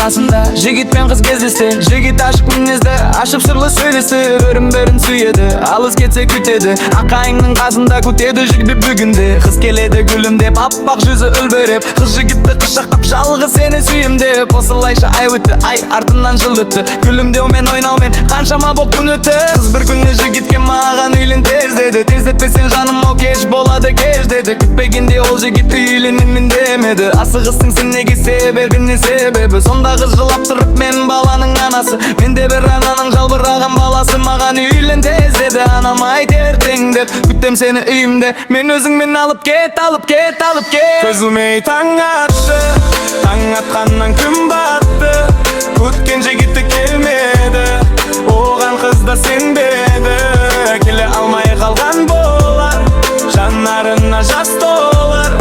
қасында жігіт пен қыз кездессе, жігіт ашық мінезді, ашып сырлы сөйлесе, өрін-бөрін сүйеді, алыс кетсе күтеді. Ақайыңның қасында күтеді жігіт бүгінде. Қыз келеді күлімдеп, аппақ жүзі үлбіреп, қыз жігітті құшақтап, жалғыз сені сүйем деп. Осылайша ай өтті, ай артынан жыл өтті, күлімдеумен ойнаумен қаншама боп күн өтті. Қыз бір күні жігітке маған үйлен тез деді, тездетпесең жаным ау кеш болады кеш деді. Күтпегенде ол жігіт үйленемін демеді. Асығыстың сен неге себебіне себебі? Сонда қыз жылап тұрып, мен баланың анасы, мен де бір ананың жалбыраған баласы. Маған үйлен тез деді, анам айт ертең деп. Күттем сені үйімде, мен өзіңмен алып кет, алып кет, алып кет. Көзілмей таң атты, таң атқаннан күн батты, күткен жігіті келмеді, оған қыз да сенбеді. Келе алмай қалған болар, жанарына жас толар,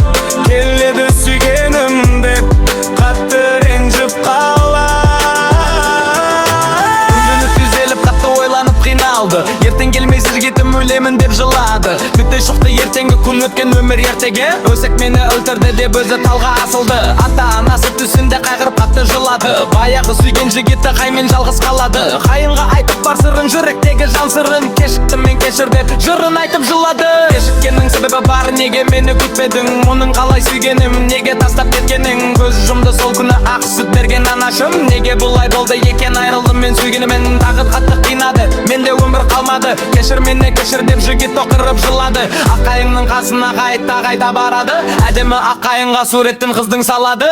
келеді сүйгенім деп, қатты ренжіп қалар. Күндініп күзеліп, қатты ойланып қиналды, ертең келмей жігітім өлемін деп жылады. Күтте шықты ертеңгі күн өткен өмір ертеге, өсек мені өлтірді деп өзі талға асылды. Ата-анасы түсінде қайғырып қатты жылады, баяғы сүйген жігіті қаймен жалғыз қалады. Қайынға айтып бар сырын, жүректегі жан сырын, кешіктім мен кешір деп жырын айтып жылады. Кешіккеннің себебі бар, неге мені күтпедің, оның қалай сүйгенім, неге тастап кеткенің. Көз жұмды сол күні ақ сүт берген анашым, неге бұлай болды екен, айрылдым мен сүйгенімен. Тағы қатты қинады, менде өмір қалмады, кешір мені кешір деп жігіт оқырып жылады. Аққайыңның қасына қайта барады, әдемі аққайыңға суреттін қыздың салады.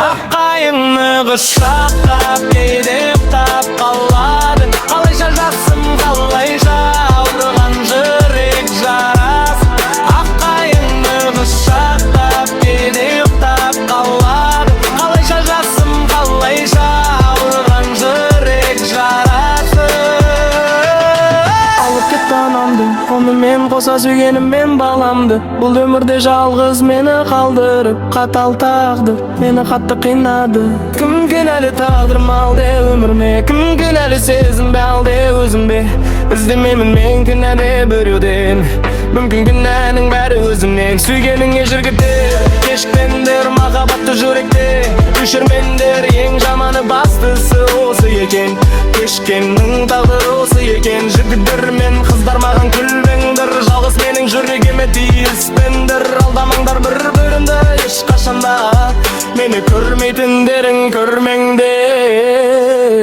Аққайыңны құшақтап кейде ұйықтап қалады, қалайша жасым, қалайша ауырған жүрек жарасын. Аққайыңны құшақтап кейде ұйықтап қалады, қалайша жасым, қалайша ауырған жүрек жарасын. Алып кетті анамды, онымен қоса сүйгенім мен баламды. Бұл өмірде жалғыз мені қалдырып, қатал тағдыр мені қатты қинады. Кім кінәлі тағдырым алды өмірме, кім кінәлі сезім бе алды өзім бе? Іздемеймін мен кінәлі біреуден, мүмкін кінәнің бәрі өзімнен. Сүйгеніңе жігіттер, кешікпеңдер махаббатты жүректе, өшірмеңдер, ең жаманы бастысы осы екен. Кешкеннің тағдыры осы екен. Жігіттер мен қыздар маған күлбеңдер, жалғыз менің жүрегіме тиіспеңдер. Алдамаңдар бір-бірінді ешқашанда, мені көрмейтіндерің көрмеңдер.